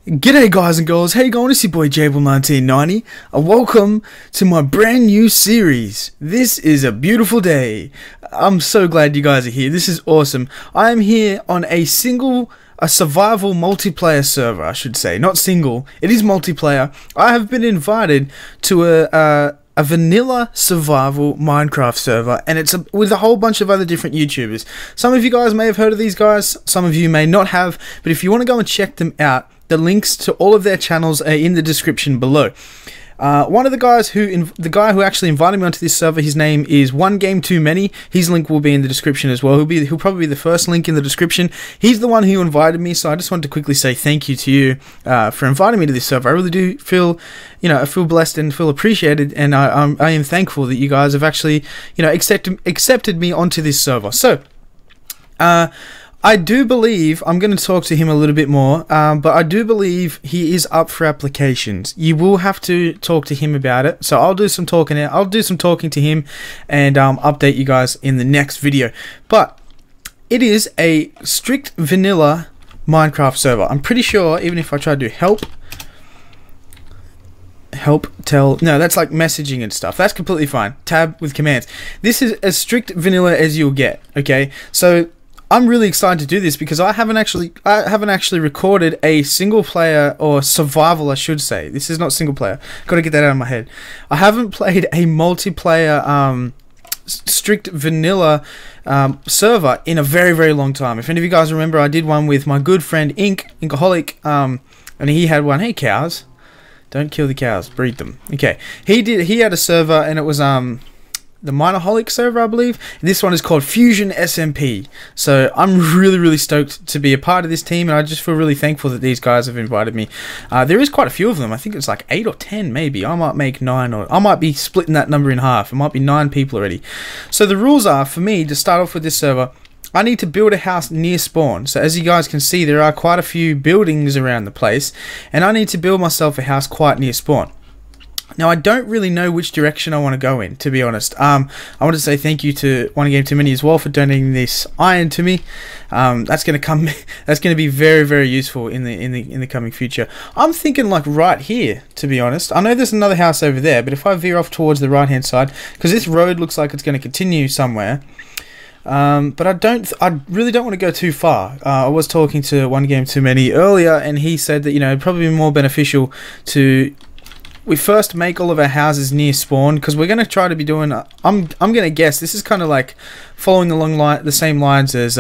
G'day guys and girls, how you going? It's your boy Jaybull 1990 and welcome to my brand new series. This is a beautiful day. I'm so glad you guys are here. This is awesome. I am here on a survival multiplayer server, I should say. Not single, it is multiplayer. I have been invited to a vanilla survival Minecraft server, and it's with a whole bunch of other different YouTubers. Some of you guys may have heard of these guys, some of you may not have, but if you want to go and check them out, the links to all of their channels are in the description below. One of the guys the guy who actually invited me onto this server, his name is One Game Too Many. His link will be in the description as well. He'll probably be the first link in the description. He's the one who invited me, so I just wanted to quickly say thank you to you for inviting me to this server. I really do feel, I feel blessed and feel appreciated, and I am thankful that you guys have actually, accepted me onto this server. So, I do believe, I'm going to talk to him a little bit more, but I do believe he is up for applications. You will have to talk to him about it, so I'll do some talking to him and update you guys in the next video. But it is a strict vanilla Minecraft server. I'm pretty sure, even if I try to do help, no, that's like messaging and stuff. That's completely fine. Tab with commands. This is as strict vanilla as you'll get, okay? So I'm really excited to do this because I haven't actually recorded a single player, or survival I should say. This is not single player. Got to get that out of my head. I haven't played a multiplayer strict vanilla server in a very, very long time. If any of you guys remember, I did one with my good friend Inkaholic, and he had one. Hey cows, don't kill the cows, breed them. Okay, he had a server, and it was the Minerholic server, I believe. This one is called Fusion SMP. So I'm really, really stoked to be a part of this team, and I just feel really thankful that these guys have invited me. There is quite a few of them. I think it's like 8 or 10 maybe. I might make 9, or I might be splitting that number in half. It might be 9 people already. So the rules are, for me, to start off with this server, I need to build a house near spawn. So as you guys can see, there are quite a few buildings around the place, and I need to build myself a house quite near spawn. Now, I don't really know which direction I want to go in, to be honest. I want to say thank you to One Game Too Many as well for donating this iron to me. That's going to be very, very useful in the coming future. I'm thinking like right here, to be honest. I know there's another house over there, but if I veer off towards the right hand side, because this road looks like it's going to continue somewhere. But I really don't want to go too far. I was talking to One Game Too Many earlier, and he said that it'd probably be more beneficial to we first make all of our houses near spawn, because we're going to try to be doing, I'm going to guess, this is kind of like following along the same lines as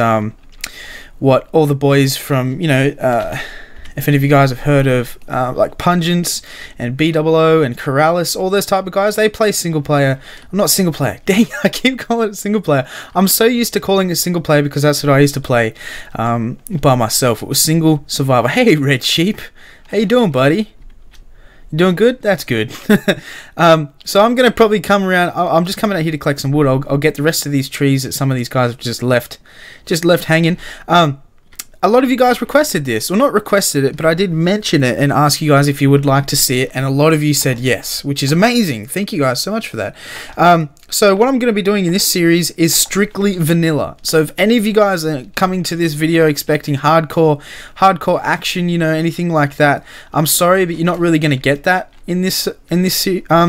what all the boys from, if any of you guys have heard of like Pungence and BOO and Corrales, all those type of guys, they play single player. Not single player, dang, I keep calling it single player. I'm so used to calling it single player because that's what I used to play by myself. It was single survival. Hey Red Sheep, how you doing, buddy? You doing good? That's good. So I'm going to probably come around. I'm just coming out here to collect some wood. I'll get the rest of these trees that some of these guys have just left hanging. A lot of you guys requested this. Well, not requested it, but I did mention it and ask you guys if you would like to see it, and a lot of you said yes, which is amazing. Thank you guys so much for that. So what I'm going to be doing in this series is strictly vanilla. So if any of you guys are coming to this video expecting hardcore action, anything like that, I'm sorry, but you're not really going to get that in this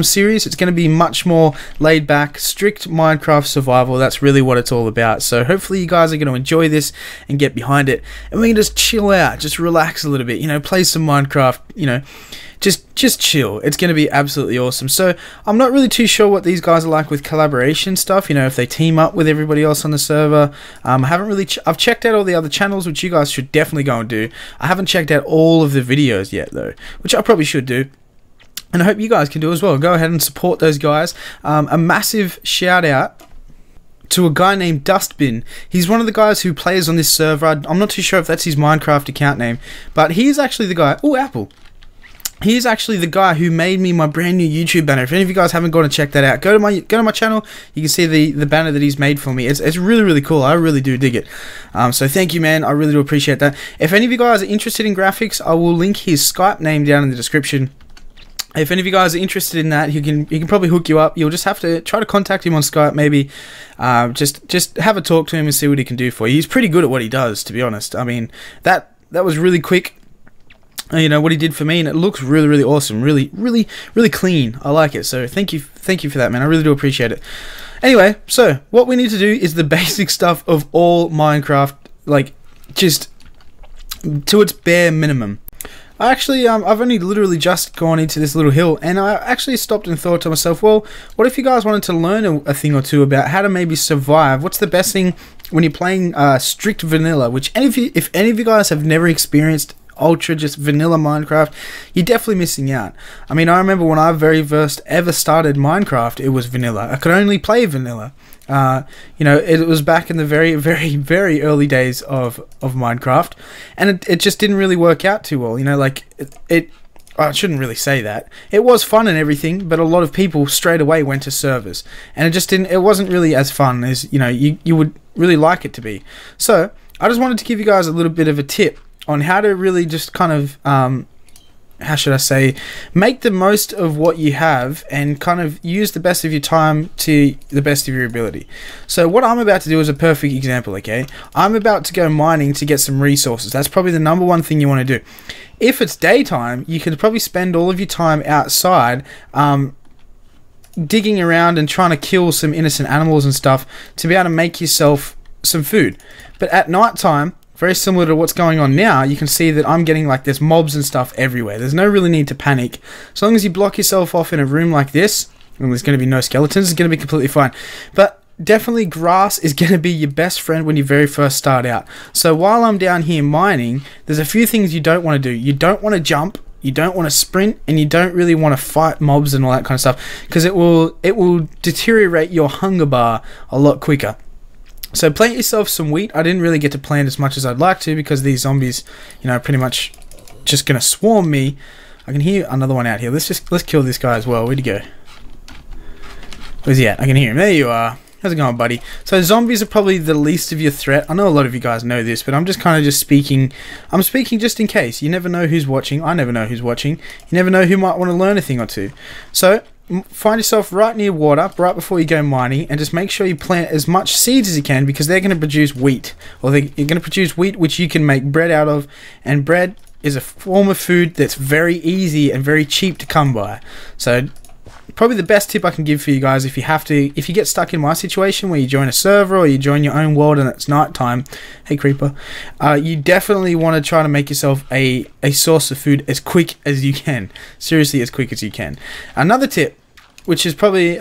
series. It's going to be much more laid back, strict Minecraft survival. That's really what it's all about. So hopefully you guys are going to enjoy this and get behind it, and we can just chill out, just relax a little bit, play some Minecraft, just chill. It's going to be absolutely awesome. So I'm not really too sure what these guys are like with collaboration stuff, if they team up with everybody else on the server. I haven't really I've checked out all the other channels, which you guys should definitely go and do. I haven't checked out all of the videos yet though, which I probably should do. And I hope you guys can do as well. Go ahead and support those guys. A massive shout out to a guy named Dustbin. He's one of the guys who plays on this server. I'm not too sure if that's his Minecraft account name, but he's actually the guy. Oh, Apple. He's actually the guy who made me my brand new YouTube banner. If any of you guys haven't gone and checked that out, go to my channel. You can see the banner that he's made for me. It's really, really cool. I really do dig it. So thank you, man. I really do appreciate that. If any of you guys are interested in graphics, I will link his Skype name down in the description. If any of you guys are interested in that, he can probably hook you up. You'll just have to try to contact him on Skype, maybe. Just have a talk to him and see what he can do for you. He's pretty good at what he does, to be honest. I mean, that was really quick. you know, what he did for me, and it looks really, really awesome, really, really, really clean. I like it. So thank you for that, man. I really do appreciate it. Anyway, so what we need to do is the basic stuff of all Minecraft, like just to its bare minimum. I actually, I've only literally just gone into this little hill, and I actually stopped and thought to myself, well, what if you guys wanted to learn a thing or two about how to maybe survive? What's the best thing when you're playing strict vanilla? Which if any of you guys have never experienced ultra just vanilla Minecraft, you're definitely missing out. I mean, I remember when I very first ever started Minecraft, it was vanilla. I could only play vanilla. You know, it was back in the very, very, very early days of Minecraft, and it just didn't really work out too well. You know, like I shouldn't really say that. It was fun and everything, but a lot of people straight away went to servers, and it wasn't really as fun as, you know, you would really like it to be. So I just wanted to give you guys a little bit of a tip on how to really just kind of how should I say, make the most of what you have and kind of use the best of your time to the best of your ability. So what I'm about to do is a perfect example, okay? I'm about to go mining to get some resources. That's probably the number one thing you want to do. If it's daytime, you could probably spend all of your time outside digging around and trying to kill some innocent animals and stuff to be able to make yourself some food. But at night time, very similar to what's going on now, you can see that I'm getting like there's mobs and stuff everywhere. There's no really need to panic. As long as you block yourself off in a room like this, and there's going to be no skeletons, it's going to be completely fine. But definitely grass is going to be your best friend when you very first start out. So while I'm down here mining, there's a few things you don't want to do. You don't want to jump, you don't want to sprint, and you don't really want to fight mobs and all that kind of stuff, because it will deteriorate your hunger bar a lot quicker. So plant yourself some wheat. I didn't really get to plant as much as I'd like to because these zombies, you know, are pretty much just gonna swarm me. I can hear another one out here. Let's kill this guy as well. Where'd he go? Where's he at? I can hear him. There you are. How's it going, buddy? So zombies are probably the least of your threat. I know a lot of you guys know this, but I'm just kind of just speaking. I'm speaking just in case. You never know who's watching. I never know who's watching. You never know who might want to learn a thing or two. So find yourself right near water, right before you go mining, and just make sure you plant as much seeds as you can, because they're going to produce wheat. Or you're going to produce wheat which you can make bread out of, and bread is a form of food that's very easy and very cheap to come by. So probably the best tip I can give for you guys, if you get stuck in my situation where you join a server or you join your own world and it's night time, hey creeper, you definitely want to try to make yourself a source of food as quick as you can. Seriously, as quick as you can. Another tip, which is probably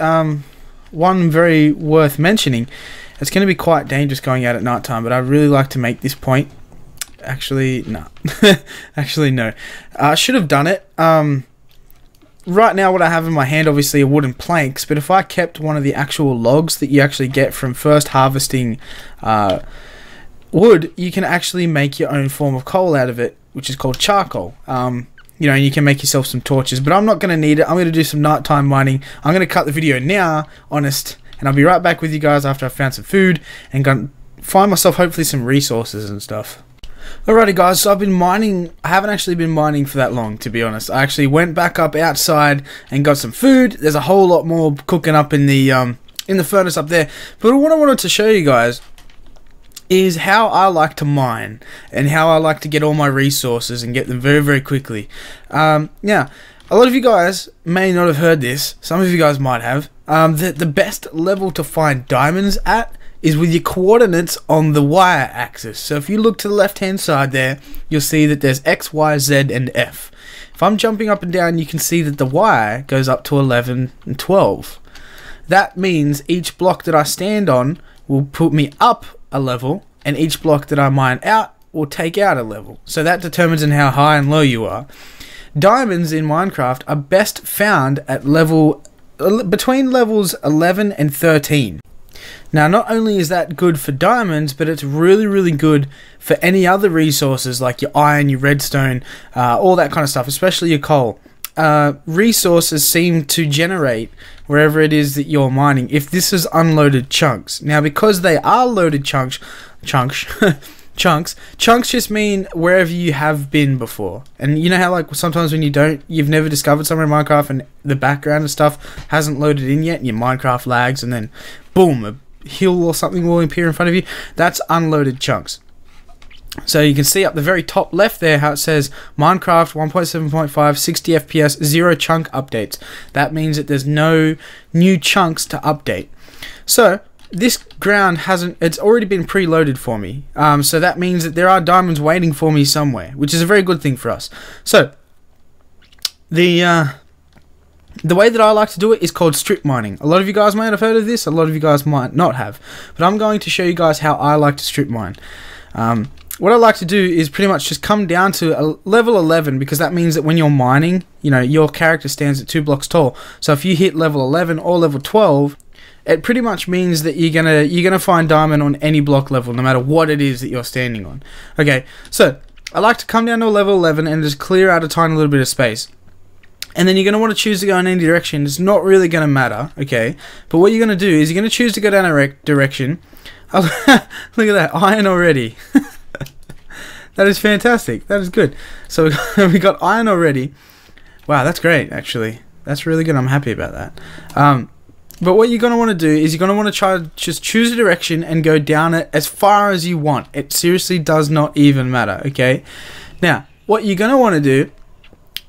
one very worth mentioning, it's going to be quite dangerous going out at night time, but I really like to make this point. Actually, no. Actually, no. I should have done it. Right now what I have in my hand obviously are wooden planks, but if I kept one of the actual logs that you actually get from first harvesting wood, you can actually make your own form of coal out of it, which is called charcoal. You know, and you can make yourself some torches, but I'm not going to need it. I'm going to do some nighttime mining. I'm going to cut the video now, honest, and I'll be right back with you guys after I've found some food and go find myself hopefully some resources and stuff. Alrighty guys, so I've been mining. I haven't actually been mining for that long, to be honest. I actually went back up outside and got some food. There's a whole lot more cooking up in the furnace up there. But what I wanted to show you guys is how I like to mine and how I like to get all my resources and get them very, very quickly. Yeah, a lot of you guys may not have heard this. Some of you guys might have. The best level to find diamonds at is with your coordinates on the y-axis. So if you look to the left-hand side there, you'll see that there's X, Y, Z, and F. If I'm jumping up and down, you can see that the Y goes up to 11 and 12. That means each block that I stand on will put me up a level, and each block that I mine out will take out a level. So that determines in how high and low you are. Diamonds in Minecraft are best found at between levels 11 and 13. Now, not only is that good for diamonds, but it's really, really good for any other resources like your iron, your redstone, all that kind of stuff, especially your coal. Resources seem to generate wherever it is that you're mining, if this is unloaded chunks. Now, because they are loaded chunks just mean wherever you have been before. And you know how like sometimes when you've never discovered somewhere in Minecraft and the background and stuff hasn't loaded in yet and your Minecraft lags, and then boom, a hill or something will appear in front of you? That's unloaded chunks. So you can see up the very top left there how it says Minecraft 1.7.5 60 FPS 0 chunk updates. That means that there's no new chunks to update. So this ground it's already been preloaded for me. So that means that there are diamonds waiting for me somewhere, which is a very good thing for us. So the way that I like to do it is called strip mining. A lot of you guys might have heard of this, a lot of you guys might not have. But I'm going to show you guys how I like to strip mine. What I like to do is pretty much just come down to a level 11, because that means that when you're mining, you know, your character stands at 2 blocks tall. So if you hit level 11 or level 12, it pretty much means that you're gonna find diamond on any block level, no matter what it is that you're standing on. Okay, so I like to come down to a level 11 and just clear out a tiny little bit of space. And then you're going to want to choose to go in any direction. It's not really going to matter, okay? But what you're going to do is you're going to choose to go down a direction. Look at that, iron already. That is fantastic. That is good. So we got iron already. Wow, that's great, actually. That's really good. I'm happy about that. But what you're going to want to do is you're going to want to try to just choose a direction and go down it as far as you want. It seriously does not even matter, okay? Now, what you're going to want to do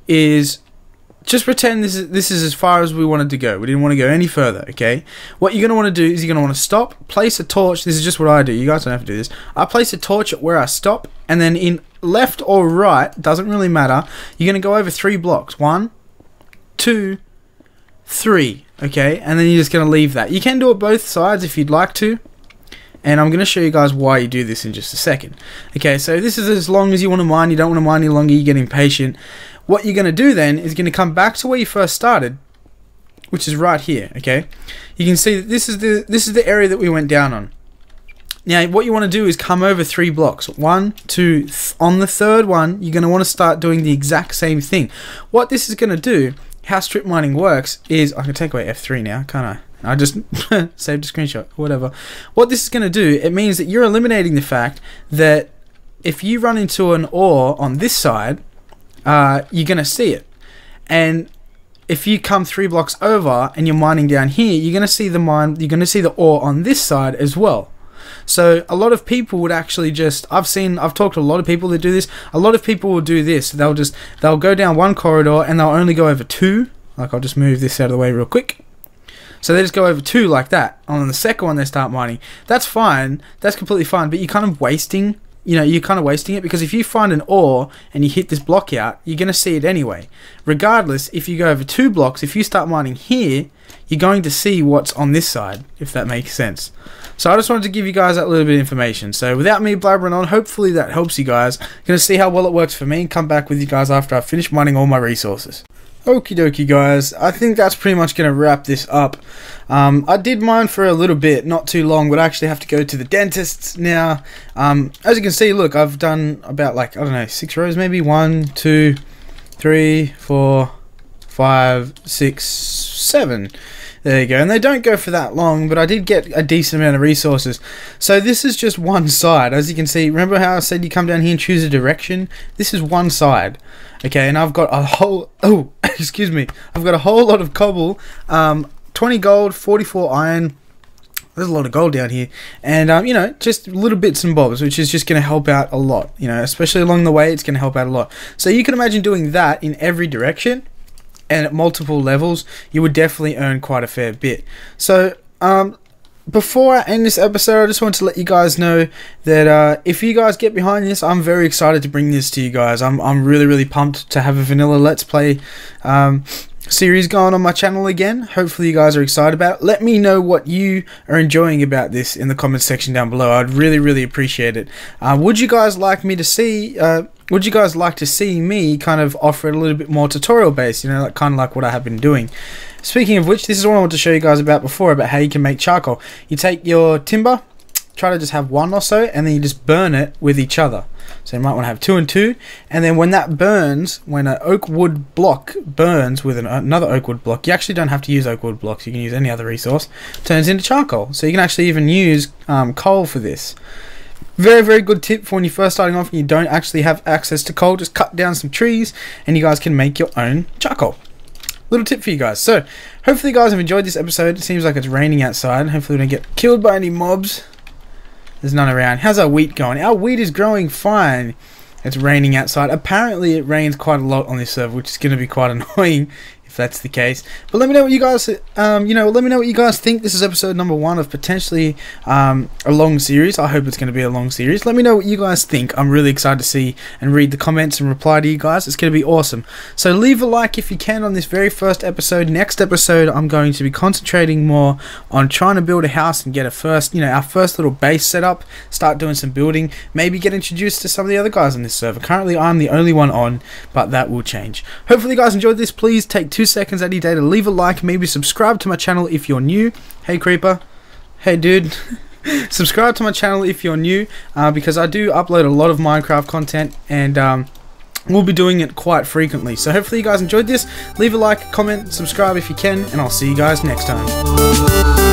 is just pretend this is as far as we wanted to go. We didn't want to go any further, okay? What you're going to want to do is you're going to want to stop, place a torch. This is just what I do. You guys don't have to do this. I place a torch at where I stop, and then in left or right, doesn't really matter, you're going to go over 3 blocks. 1, 2, 3, okay? And then you're just going to leave that. You can do it both sides if you'd like to, and I'm going to show you guys why you do this in just a second. Okay, so this is as long as you want to mine. You don't want to mine any longer. You get impatient. What you're going to do then is going to come back to where you first started, which is right here, okay? You can see that this is the area that we went down on. Now, what you want to do is come over 3 blocks. 1, 2, on the third one, you're going to want to start doing the exact same thing. What this is going to do, how strip mining works, is... I can take away F3 now, can't I? I just saved a screenshot, whatever. What this is going to do, it means that you're eliminating the fact that if you run into an ore on this side, you're going to see it. And if you come 3 blocks over and you're mining down here, you're going to see the ore on this side as well. So a lot of people would actually just, I've talked to a lot of people that do this. A lot of people will do this. They'll go down 1 corridor and they'll only go over 2. Like, I'll just move this out of the way real quick. So they just go over 2 like that. On the second one they start mining. That's fine. That's completely fine. But you're kind of wasting, you're kind of wasting it, because if you find an ore and you hit this block out, you're going to see it anyway. Regardless, if you go over 2 blocks, if you start mining here, you're going to see what's on this side, if that makes sense. So I just wanted to give you guys that little bit of information. So without me blabbering on, hopefully that helps you guys. I'm going to see how well it works for me and come back with you guys after I've finished mining all my resources. Okie dokie guys, I think that's pretty much going to wrap this up. I did mine for a little bit, not too long, but I actually have to go to the dentist now. As you can see, look, I've done about, like, I don't know, 6 rows maybe. 1, 2, 3, 4, 5, 6, 7. There you go, and they don't go for that long, but I did get a decent amount of resources. So this is just one side. As you can see, remember how I said you come down here and choose a direction? This is one side. Okay, and I've got a whole... Oh, excuse me. I've got a whole lot of cobble, 20 gold, 44 iron. There's a lot of gold down here. And, just little bits and bobs, which is just going to help out a lot. Especially along the way, it's going to help out a lot. So you can imagine doing that in every direction. And at multiple levels, you would definitely earn quite a fair bit. So, before I end this episode, I just want to let you guys know that if you guys get behind this, I'm very excited to bring this to you guys. I'm really, really pumped to have a vanilla Let's Play series going on my channel again. Hopefully you guys are excited about it. Let me know what you are enjoying about this in the comments section down below. I'd really, really appreciate it. Would you guys like me to see... Would you guys like to see me kind of offer it a little bit more tutorial based, like kind of like what I have been doing? Speaking of which, this is what I want to show you guys about before, about how you can make charcoal. You take your timber, try to just have 1 or so, and then you just burn it with each other. So you might want to have 2 and 2, and then when that burns, when an oak wood block burns with another oak wood block, you actually don't have to use oak wood blocks, you can use any other resource, turns into charcoal. So you can actually even use coal for this. Very, very good tip for when you're first starting off and you don't actually have access to coal. Just cut down some trees and you guys can make your own charcoal. Little tip for you guys. So, hopefully you guys have enjoyed this episode. It seems like it's raining outside. Hopefully we don't get killed by any mobs. There's none around. How's our wheat going? Our wheat is growing fine. It's raining outside. Apparently it rains quite a lot on this server, which is going to be quite annoying if that's the case. But let me know what you guys, let me know what you guys think. This is episode number 1 of potentially a long series. I hope it's going to be a long series. Let me know what you guys think. I'm really excited to see and read the comments and reply to you guys. It's going to be awesome. So leave a like if you can on this very first episode. Next episode, I'm going to be concentrating more on trying to build a house and get a first, our first little base set up. Start doing some building. Maybe get introduced to some of the other guys on this server. Currently, I'm the only one on, but that will change. Hopefully, you guys enjoyed this. Please take 2 seconds any day to leave a like, maybe subscribe to my channel if you're new. Hey creeper, hey dude. Subscribe to my channel if you're new, because I do upload a lot of Minecraft content, and we'll be doing it quite frequently. So hopefully you guys enjoyed this. Leave a like, comment, subscribe if you can, and I'll see you guys next time.